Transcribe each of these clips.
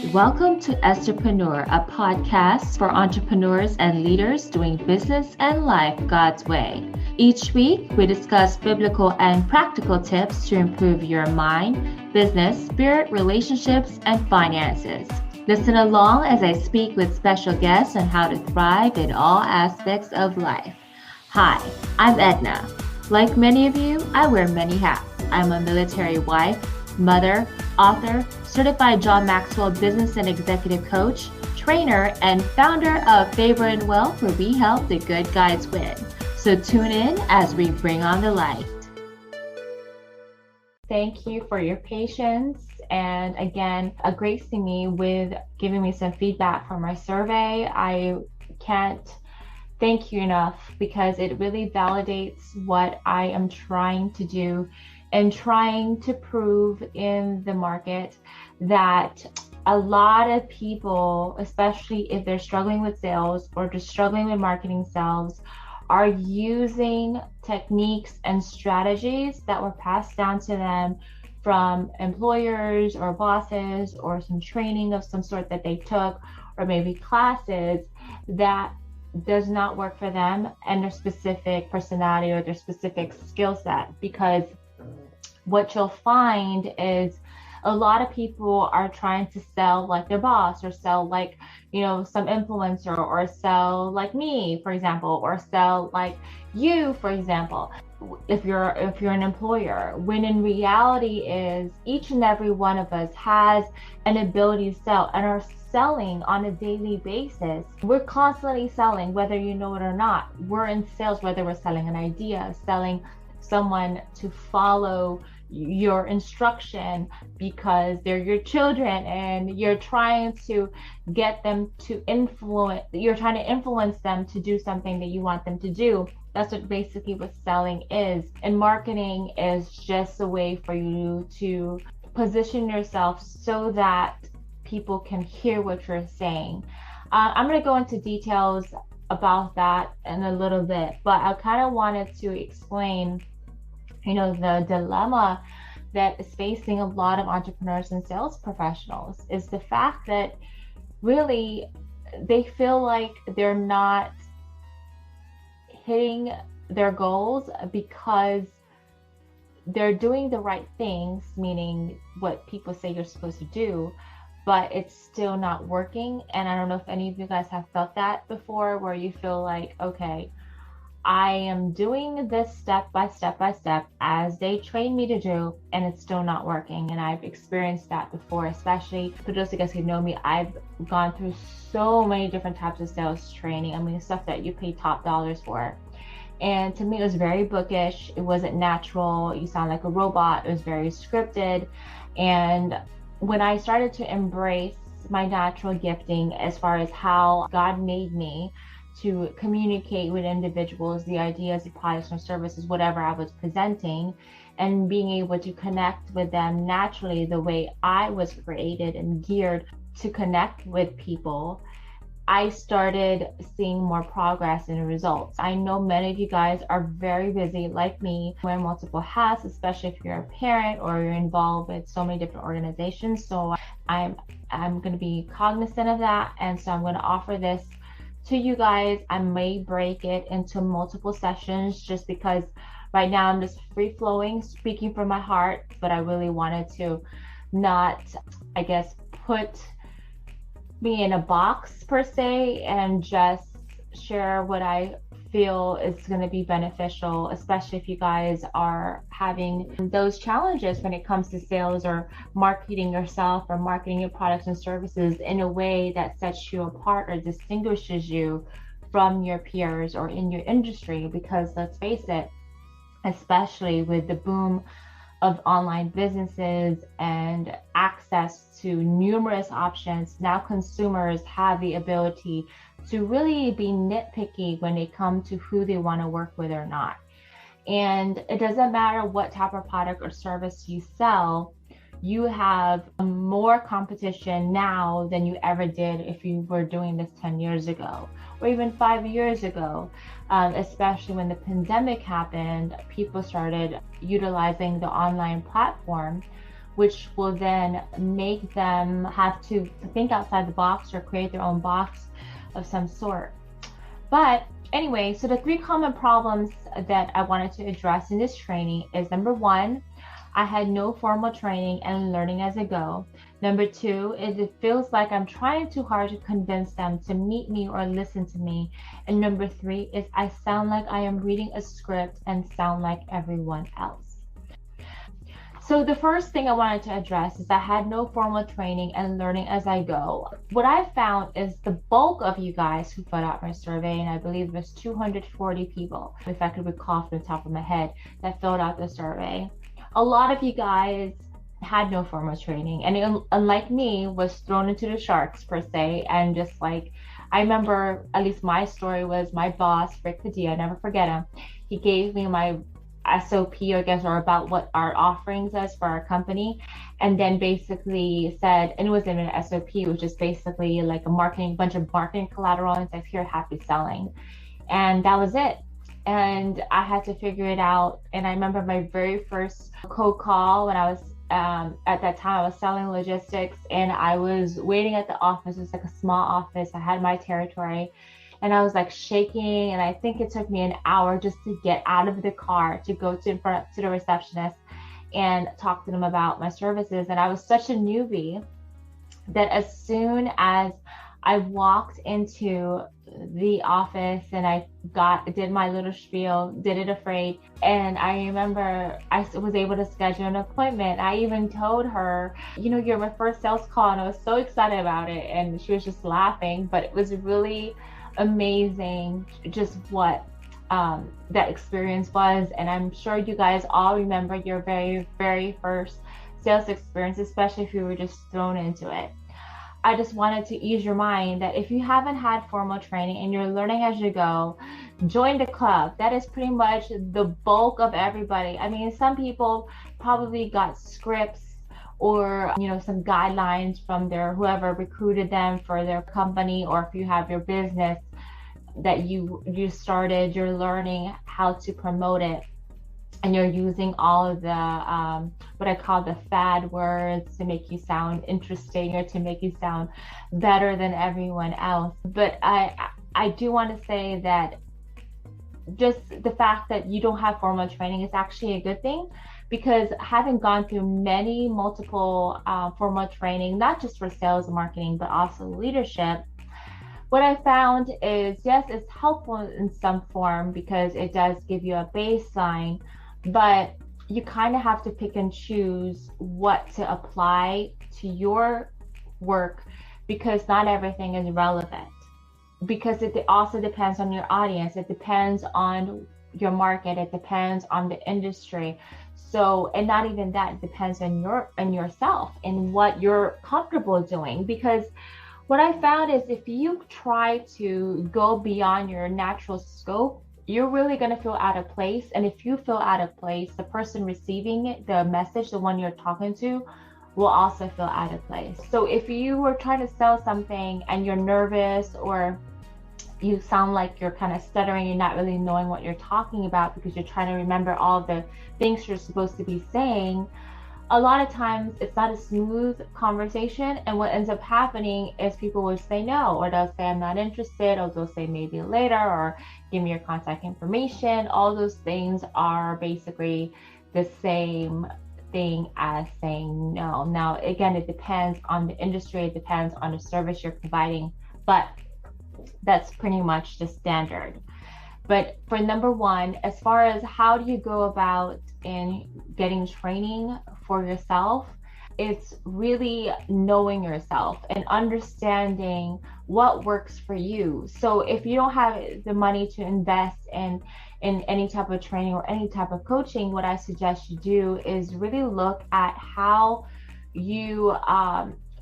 Welcome to Entrepreneur, a podcast for entrepreneurs and leaders doing business and life God's way. Each week, we discuss biblical and practical tips to improve your mind, business, spirit, relationships, and finances. Listen along as I speak with special guests on how to thrive in all aspects of life. Hi, I'm Edna. Like many of you, I wear many hats. I'm a military wife, mother, author, certified John Maxwell business and executive coach, trainer, and founder of Favor and Wealth, where we help the good guys win. So tune in as we bring on the light. Thank you for your patience. And again, gracing me with giving me some feedback from my survey. I can't thank you enough because it really validates what I am trying to do and trying to prove in the market that a lot of people, especially if they're struggling with sales or just struggling with marketing sales, are using techniques and strategies that were passed down to them from employers or bosses or some training of some sort that they took, or maybe classes that does not work for them and their specific personality or their specific skill set. Because what you'll find is a lot of people are trying to sell like their boss, or sell like, some influencer, or sell like me, for example, or sell like you, for example, if you're an employer, when in reality is each and every one of us has an ability to sell and are selling on a daily basis. We're constantly selling, whether you know it or not. We're in sales, whether we're selling an idea, selling someone to follow your instruction because they're your children and you're trying to get them to influence them to do something that you want them to do. That's basically what selling is. And marketing is just a way for you to position yourself so that people can hear what you're saying. I'm going to go into details about that in a little bit, but I kind of wanted to explain the dilemma that is facing a lot of entrepreneurs and sales professionals is the fact that really they feel like they're not hitting their goals because they're doing the right things, meaning what people say you're supposed to do, but it's still not working. And I don't know if any of you guys have felt that before, where you feel like, okay, I am doing this step by step as they train me to do, and it's still not working. And I've experienced that before, especially for those of you guys who know me. I've gone through so many different types of sales training. I mean, stuff that you pay top dollars for. And to me, it was very bookish. It wasn't natural. You sound like a robot. It was very scripted. And when I started to embrace my natural gifting as far as how God made me to communicate with individuals, the ideas, the products and services, whatever I was presenting, and being able to connect with them naturally the way I was created and geared to connect with people, I started seeing more progress and results. I know many of you guys are very busy like me, wearing multiple hats, especially if you're a parent or you're involved with so many different organizations. So I'm going to be cognizant of that. And so I'm going to offer this to you guys. I may break it into multiple sessions just because right now I'm just free flowing, speaking from my heart, but I really wanted to not, put me in a box per se and just share what I feel is going to be beneficial, especially if you guys are having those challenges when it comes to sales or marketing yourself or marketing your products and services in a way that sets you apart or distinguishes you from your peers or in your industry. Because let's face it, especially with the boom of online businesses and access to numerous options, now consumers have the ability to really be nitpicky when they come to who they want to work with or not. And it doesn't matter what type of product or service you sell, you have more competition now than you ever did if you were doing this 10 years ago or even 5 years ago. Especially when the pandemic happened, people started utilizing the online platform which will then make them have to think outside the box or create their own box of some sort. But anyway, so the three common problems that I wanted to address in this training is number one, I had no formal training and learning as I go. Number two is it feels like I'm trying too hard to convince them to meet me or listen to me. And number three is I sound like I am reading a script and sound like everyone else. So the first thing I wanted to address is I had no formal training and learning as I go. What I found is the bulk of you guys who filled out my survey, and I believe there's 240 people, if I could recall from the top of my head, that filled out the survey. A lot of you guys had no formal training and unlike me was thrown into the sharks per se, and just like I remember, at least my story was my boss, Rick Padilla, I never forget him. He gave me my SOP, I guess, or about what our offerings is for our company, and then basically said, and it wasn't an SOP, it was just basically like a bunch of marketing collateral, and said, here, happy selling. And that was it. And I had to figure it out. And I remember my very first cold call when I was at that time I was selling logistics, and I was waiting at the office. It was like a small office. I had my territory, and I was like shaking, and I think it took me an hour just to get out of the car to go to in front to the receptionist and talk to them about my services. And I was such a newbie that as soon as I walked into the office and I did my little spiel, did it afraid. And I remember I was able to schedule an appointment. I even told her, you're my first sales call, and I was so excited about it. And she was just laughing, but it was really amazing just what that experience was. And I'm sure you guys all remember your very, very first sales experience, especially if you were just thrown into it. I just wanted to ease your mind that if you haven't had formal training and you're learning as you go, join the club. That is pretty much the bulk of everybody. I mean, some people probably got scripts or some guidelines from their whoever recruited them for their company, or if you have your business that you started, you're learning how to promote it, and you're using all of the what I call the fad words to make you sound interesting or to make you sound better than everyone else. But I do want to say that just the fact that you don't have formal training is actually a good thing, because having gone through multiple formal training, not just for sales and marketing, but also leadership, what I found is, yes, it's helpful in some form because it does give you a baseline, but you kind of have to pick and choose what to apply to your work, because not everything is relevant. Because it also depends on your audience, it depends on your market, it depends on the industry. So, and not even that, it depends on yourself and what you're comfortable doing. Because what I found is if you try to go beyond your natural scope, you're really going to feel out of place. And if you feel out of place, the person receiving it, the message, the one you're talking to, will also feel out of place. So if you were trying to sell something and you're nervous, or you sound like you're kind of stuttering, you're not really knowing what you're talking about because you're trying to remember all the things you're supposed to be saying, a lot of times it's not a smooth conversation. And what ends up happening is people will say no, or they'll say I'm not interested, or they'll say maybe later, or give me your contact information. All those things are basically the same thing as saying no. Now, again, it depends on the industry, it depends on the service you're providing, but that's pretty much the standard. But for number one, as far as how do you go about in getting training for yourself, it's really knowing yourself and understanding what works for you. So if you don't have the money to invest in any type of training or any type of coaching, what I suggest you do is really look at how you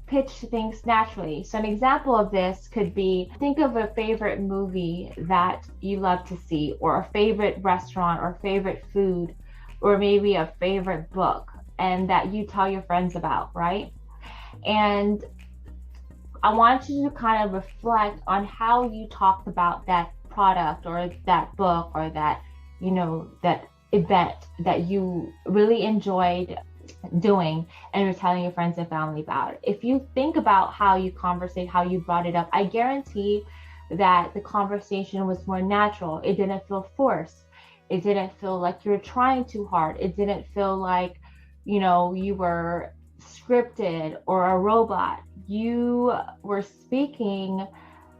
pitch things naturally. So an example of this could be, think of a favorite movie that you love to see, or a favorite restaurant, or favorite food, or maybe a favorite book, and that you tell your friends about, right? And I want you to kind of reflect on how you talked about that product or that book or that, that event that you really enjoyed doing, and you're telling your friends and family about it. If you think about how you conversate, how you brought it up, I guarantee that the conversation was more natural. It didn't feel forced. It didn't feel like you're trying too hard. It didn't feel like, you were scripted or a robot. You were speaking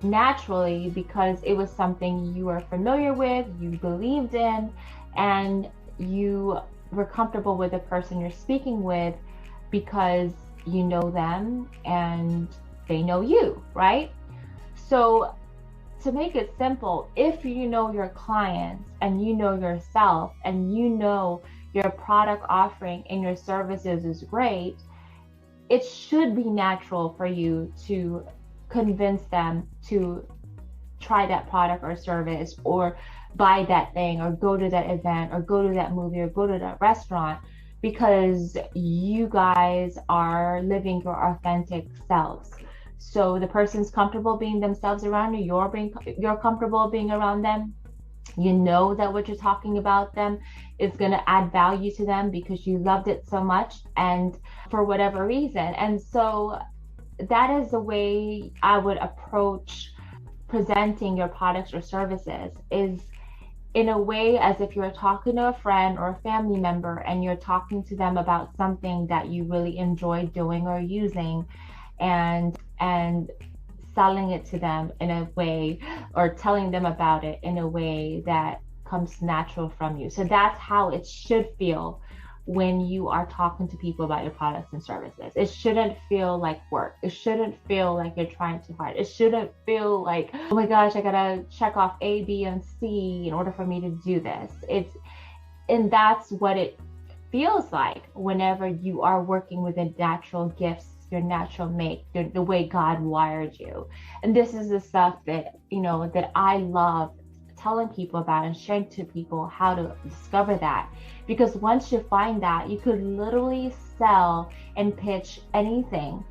naturally because it was something you were familiar with, you believed in, and you were comfortable with the person you're speaking with because you know them and they know you, right? So to make it simple, if you know your clients and you know yourself and you know your product offering and your services is great, it should be natural for you to convince them to try that product or service or buy that thing or go to that event or go to that movie or go to that restaurant, because you guys are living your authentic selves. So the person's comfortable being themselves around you, you're comfortable being around them. You know that what you're talking about them is going to add value to them because you loved it so much and for whatever reason. And so that is the way I would approach presenting your products or services, is in a way as if you're talking to a friend or a family member and you're talking to them about something that you really enjoy doing or using, and selling it to them in a way, or telling them about it in a way that comes natural from you. So that's how it should feel when you are talking to people about your products and services. It shouldn't feel like work. It shouldn't feel like you're trying too hard. It shouldn't feel like, oh my gosh, I gotta check off A, B, and C in order for me to do this. And that's what it feels like whenever you are working with the natural gifts, your natural make, the way God wired you. And this is the stuff that, that I love telling people about and sharing to people how to discover that. Because once you find that, you could literally sell and pitch anything.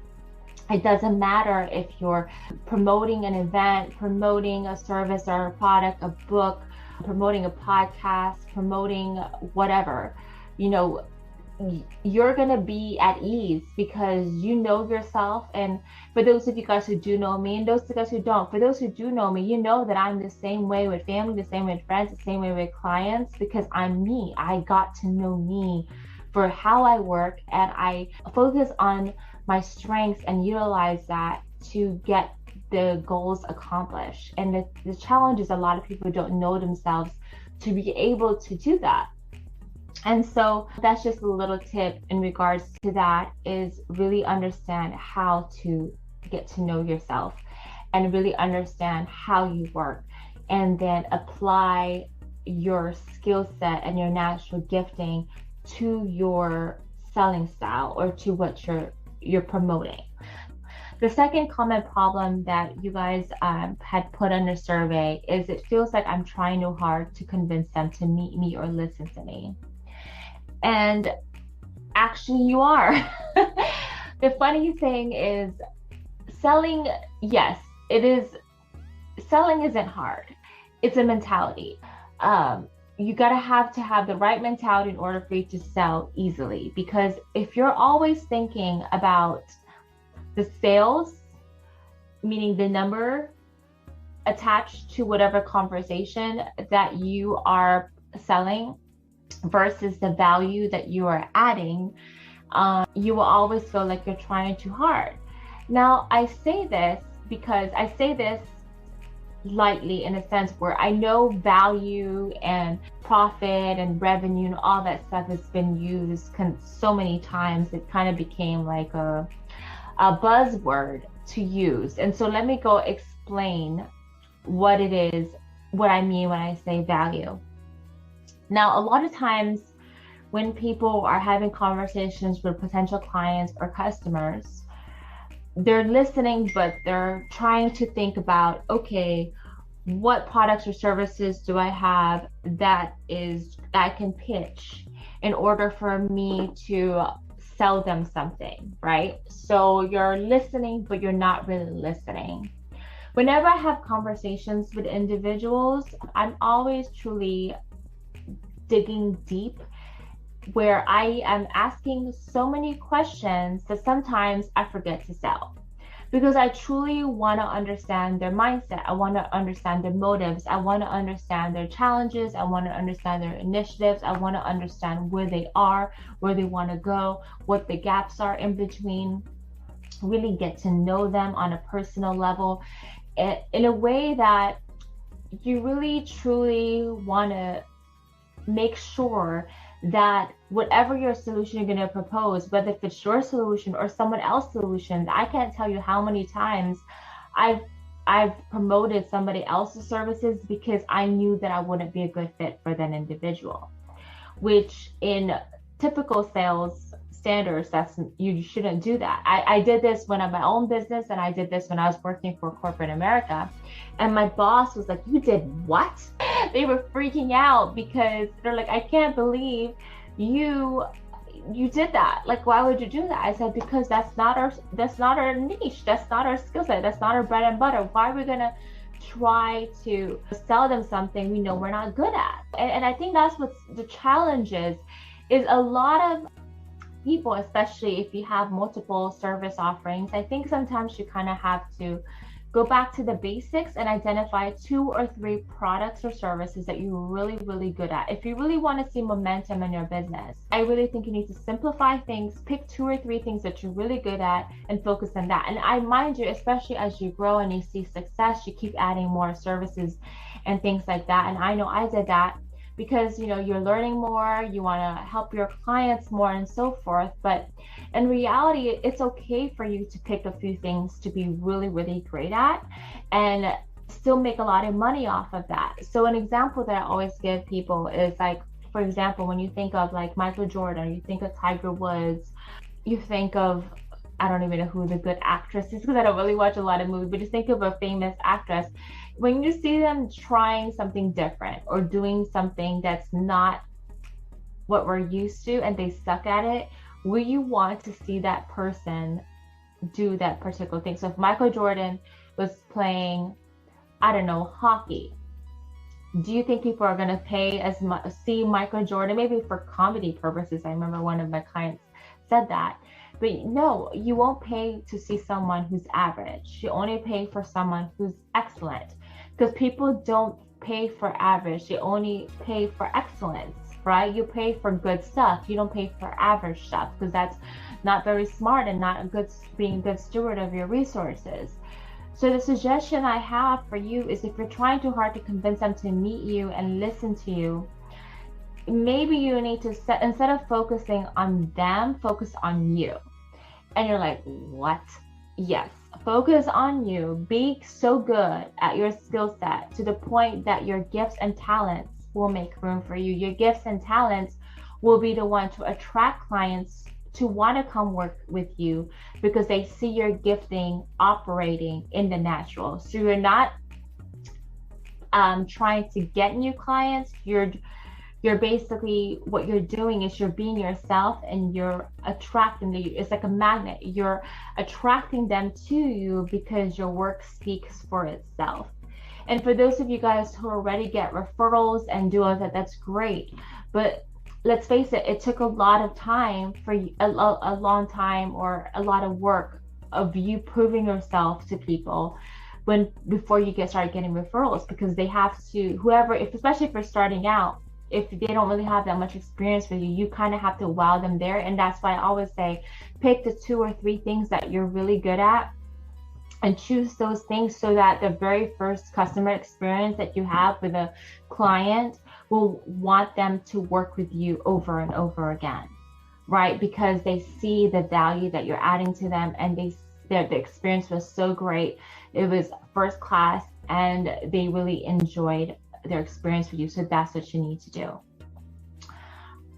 It doesn't matter if you're promoting an event, promoting a service or a product, a book, promoting a podcast, promoting whatever, you're going to be at ease because you know yourself. And for those of you guys who do know me, and those of you guys who don't, for those who do know me, you know that I'm the same way with family, the same way with friends, the same way with clients, because I'm me. I got to know me for how I work, and I focus on my strengths and utilize that to get the goals accomplished. And the challenge is a lot of people don't know themselves to be able to do that. And so that's just a little tip in regards to that, is really understand how to get to know yourself and really understand how you work, and then apply your skill set and your natural gifting to your selling style or to what you're promoting. The second common problem that you guys had put on the survey is it feels like I'm trying too hard to convince them to meet me or listen to me. And actually you are. The funny thing is, selling, yes, it is. Selling isn't hard. It's a mentality. You gotta have the right mentality in order for you to sell easily. Because if you're always thinking about the sales, meaning the number attached to whatever conversation that you are selling, versus the value that you are adding, you will always feel like you're trying too hard. Now, I say this because I say this lightly in a sense where I know value and profit and revenue and all that stuff has been used so many times. It kind of became like a buzzword to use. And so let me go explain what it is, what I mean when I say value. Now, a lot of times when people are having conversations with potential clients or customers, they're listening, but they're trying to think about, okay, what products or services do I have that I can pitch in order for me to sell them something, right? So you're listening, but you're not really listening. Whenever I have conversations with individuals, I'm always truly digging deep where I am asking so many questions that sometimes I forget to sell, because I truly want to understand their mindset. I want to understand their motives. I want to understand their challenges. I want to understand their initiatives. I want to understand where they are, where they want to go, what the gaps are in between. Really get to know them on a personal level in a way that you really truly want to make sure that whatever your solution you're going to propose, whether if it's your solution or someone else's solution, I can't tell you how many times I've I've promoted somebody else's services because I knew that I wouldn't be a good fit for that individual, which in typical sales standards, that's, you shouldn't do that. I did this when I'm my own business, and I did this when I was working for corporate America, and my boss was like, you did what? They were freaking out because they're like, I can't believe you did that. Like, why would you do that? I said, because that's not our niche, that's not our skill set, that's not our bread and butter. Why are we gonna try to sell them something we know we're not good at? And I think that's what the challenge is a lot of people, especially if you have multiple service offerings. I think sometimes you kind of have to go back to the basics and identify 2 or 3 products or services that you're really, really good at. If you really want to see momentum in your business, I really think you need to simplify things, pick 2 or 3 things that you're really good at and focus on that. And I mind you, especially as you grow and you see success, you keep adding more services and things like that. And I know I did that because, you know, you're learning more, you want to help your clients more and so forth. But in reality, it's okay for you to pick a few things to be really, really great at and still make a lot of money off of that. So an example that I always give people is, like, for example, when you think of like Michael Jordan, you think of Tiger Woods, you think of, I don't even know who the good actress is because I don't really watch a lot of movies, but just think of a famous actress. When you see them trying something different or doing something that's not what we're used to and they suck at it, will you want to see that person do that particular thing? So if Michael Jordan was playing, I don't know, hockey, do you think people are going to pay as much, see Michael Jordan, maybe for comedy purposes? I remember one of my clients said that. But no, you won't pay to see someone who's average. You only pay for someone who's excellent, because people don't pay for average. They only pay for excellence, right? You pay for good stuff. You don't pay for average stuff, because that's not very smart and not a good, being a good steward of your resources. So the suggestion I have for you is, if you're trying too hard to convince them to meet you and listen to you, maybe you need to set, instead of focusing on them, focus on you. And you're like, what? Yes, focus on you. Be so good at your skill set to the point that your gifts and talents will make room for you. Your gifts and talents will be the one to attract clients to want to come work with you, because they see your gifting operating in the natural. So you're not trying to get new clients. You're basically, what you're doing is you're being yourself, and you're attracting it's like a magnet. You're attracting them to you because your work speaks for itself. And for those of you guys who already get referrals and do all that, that's great. But let's face it, it took a lot of time for a long time, or a lot of work of you proving yourself to people before you start getting referrals, because they have to, whoever, especially if you're starting out, if they don't really have that much experience with you, you kind of have to wow them there. And that's why I always say, pick the 2 or 3 things that you're really good at and choose those things, so that the very first customer experience that you have with a client will want them to work with you over and over again, right? Because they see the value that you're adding to them, and the experience was so great. It was first class, and they really enjoyed their experience with you. So that's what you need to do.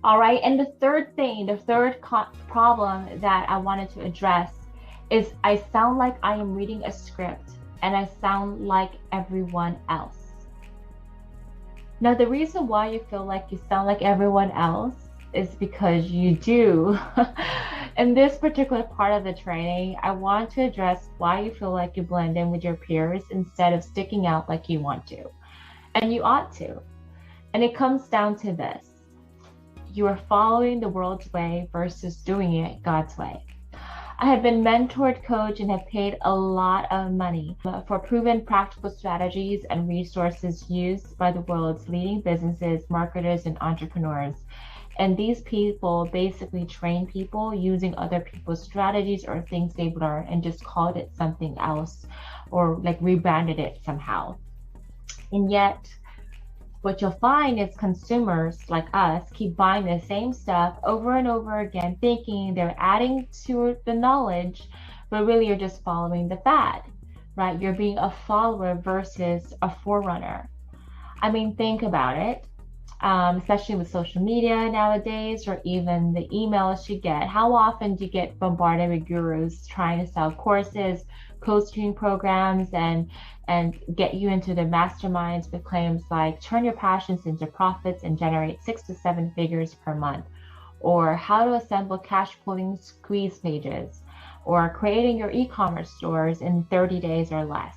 All right. And the third problem that I wanted to address is, I sound like I am reading a script, and I sound like everyone else. Now, the reason why you feel like you sound like everyone else is because you do. In this particular part of the training, I want to address why you feel like you blend in with your peers instead of sticking out like you want to. And you ought to. And it comes down to this: you are following the world's way versus doing it God's way. I have been mentored, coached, and have paid a lot of money for proven practical strategies and resources used by the world's leading businesses, marketers, and entrepreneurs. And these people basically train people using other people's strategies or things they've learned and just called it something else or like rebranded it somehow. And yet, what you'll find is consumers like us keep buying the same stuff over and over again, thinking they're adding to the knowledge, but really you're just following the fad, right? You're being a follower versus a forerunner. I mean, think about it, especially with social media nowadays, or even the emails you get. How often do you get bombarded with gurus trying to sell courses, coaching programs, and get you into their masterminds with claims like turn your passions into profits and generate 6 to 7 figures per month, or how to assemble cash pulling squeeze pages, or creating your e-commerce stores in 30 days or less,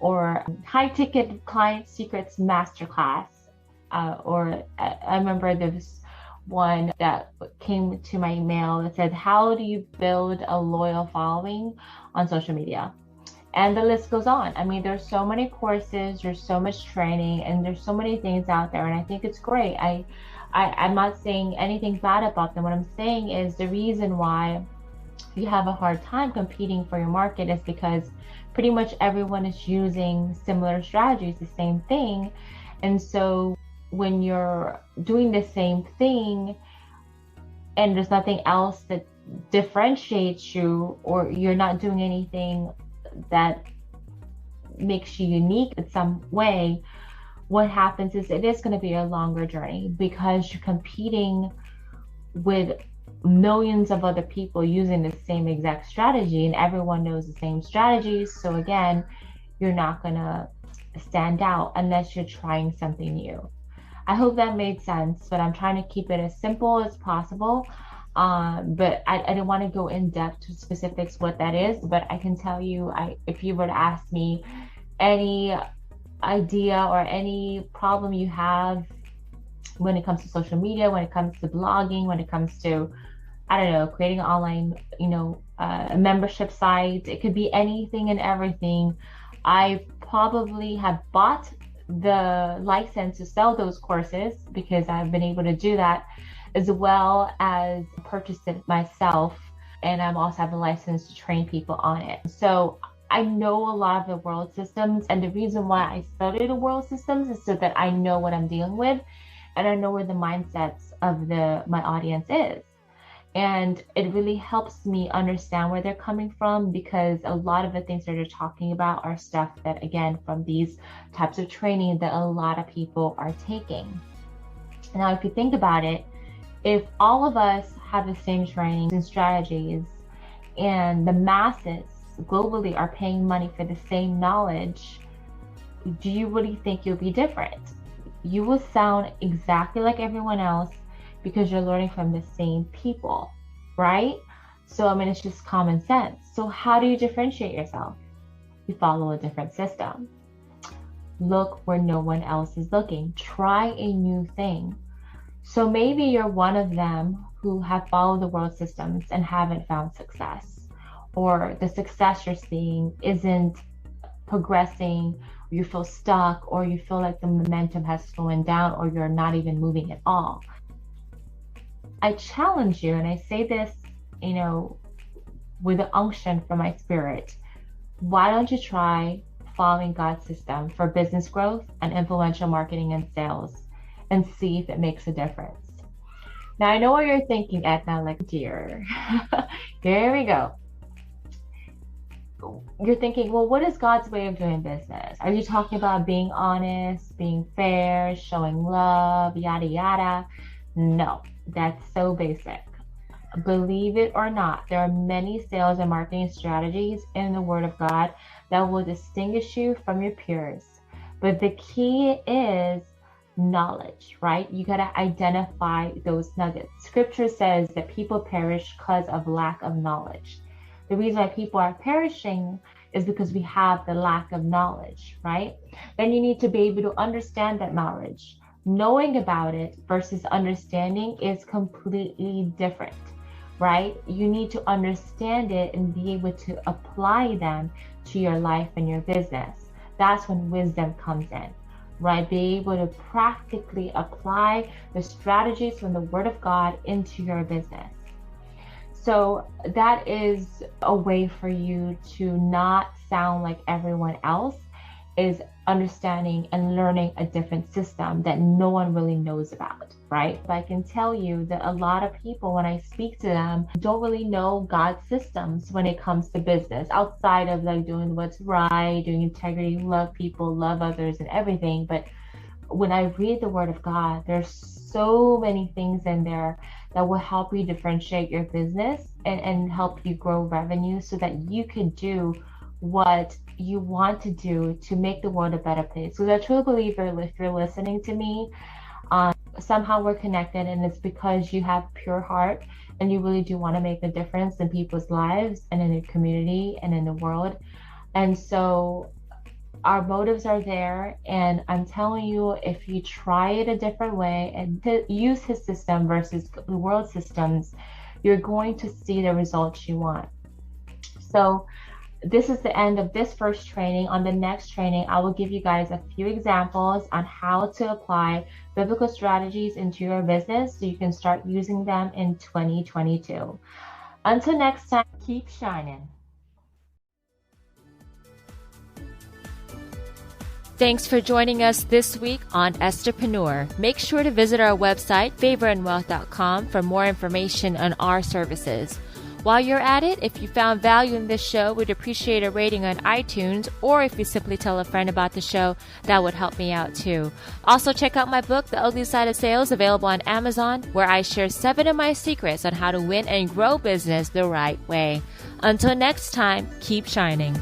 or high ticket client secrets masterclass. Or I remember there was one that came to my email that said, how do you build a loyal following on social media? And the list goes on. I mean, there's so many courses, there's so much training, and there's so many things out there. And I think it's great. I'm not saying anything bad about them. What I'm saying is the reason why you have a hard time competing for your market is because pretty much everyone is using similar strategies, the same thing. And so when you're doing the same thing and there's nothing else that differentiates you, or you're not doing anything that makes you unique in some way, what happens is it is going to be a longer journey because you're competing with millions of other people using the same exact strategy, and everyone knows the same strategies. So again, you're not going to stand out unless you're trying something new. I hope that made sense, but I'm trying to keep it as simple as possible. But I didn't want to go in depth to specifics what that is, but I can tell you, if you were to ask me any idea or any problem you have when it comes to social media, when it comes to blogging, when it comes to, I don't know, creating an online, membership site, it could be anything and everything. I probably have bought the license to sell those courses because I've been able to do that, as well as purchase it myself. And I'm also have a license to train people on it. So I know a lot of the world systems, and the reason why I study the world systems is so that I know what I'm dealing with and I know where the mindsets of my audience is. And it really helps me understand where they're coming from, because a lot of the things that they're talking about are stuff that, again, from these types of training that a lot of people are taking. Now, if you think about it, if all of us have the same training and strategies and the masses globally are paying money for the same knowledge, do you really think you'll be different? You will sound exactly like everyone else because you're learning from the same people, right? So, I mean, it's just common sense. So how do you differentiate yourself? You follow a different system. Look where no one else is looking. Try a new thing. So maybe you're one of them who have followed the world systems and haven't found success, or the success you're seeing isn't progressing, or you feel stuck, or you feel like the momentum has slowed down, or you're not even moving at all. I challenge you, and I say this, with the unction from my spirit. Why don't you try following God's system for business growth and influential marketing and sales, and see if it makes a difference? Now, I know what you're thinking, Edna, like, dear, here we go. You're thinking, well, what is God's way of doing business? Are you talking about being honest, being fair, showing love, yada, yada? No, that's so basic. Believe it or not, there are many sales and marketing strategies in the Word of God that will distinguish you from your peers. But the key is knowledge, right? You got to identify those nuggets. Scripture says that people perish because of lack of knowledge. The reason why people are perishing is because we have the lack of knowledge, right? Then you need to be able to understand that knowledge, knowing about it versus understanding is completely different, right? You need to understand it and be able to apply them to your life and your business. That's when wisdom comes in, right? Be able to practically apply the strategies from the Word of God into your business. So that is a way for you to not sound like everyone else, is understanding and learning a different system that no one really knows about, right? But I can tell you that a lot of people, when I speak to them, don't really know God's systems when it comes to business, outside of like doing what's right, doing integrity, love people, love others, and everything. But when I read the Word of God, there's so many things in there that will help you differentiate your business and help you grow revenue so that you can do what you want to do to make the world a better place. Because I truly believe if you're listening to me, somehow we're connected, and it's because you have pure heart and you really do want to make a difference in people's lives and in your community and in the world. And so our motives are there, and I'm telling you, if you try it a different way and to use his system versus the world systems, you're going to see the results you want. So this is the end of this first training. On the next training, I will give you guys a few examples on how to apply biblical strategies into your business so you can start using them in 2022. Until next time, keep shining. Thanks for joining us this week on Estherpreneur. Make sure to visit our website, favorandwealth.com, for more information on our services. While you're at it, if you found value in this show, we'd appreciate a rating on iTunes, or if you simply tell a friend about the show, that would help me out too. Also, check out my book, The Ugly Side of Sales, available on Amazon, where I share 7 of my secrets on how to win and grow business the right way. Until next time, keep shining.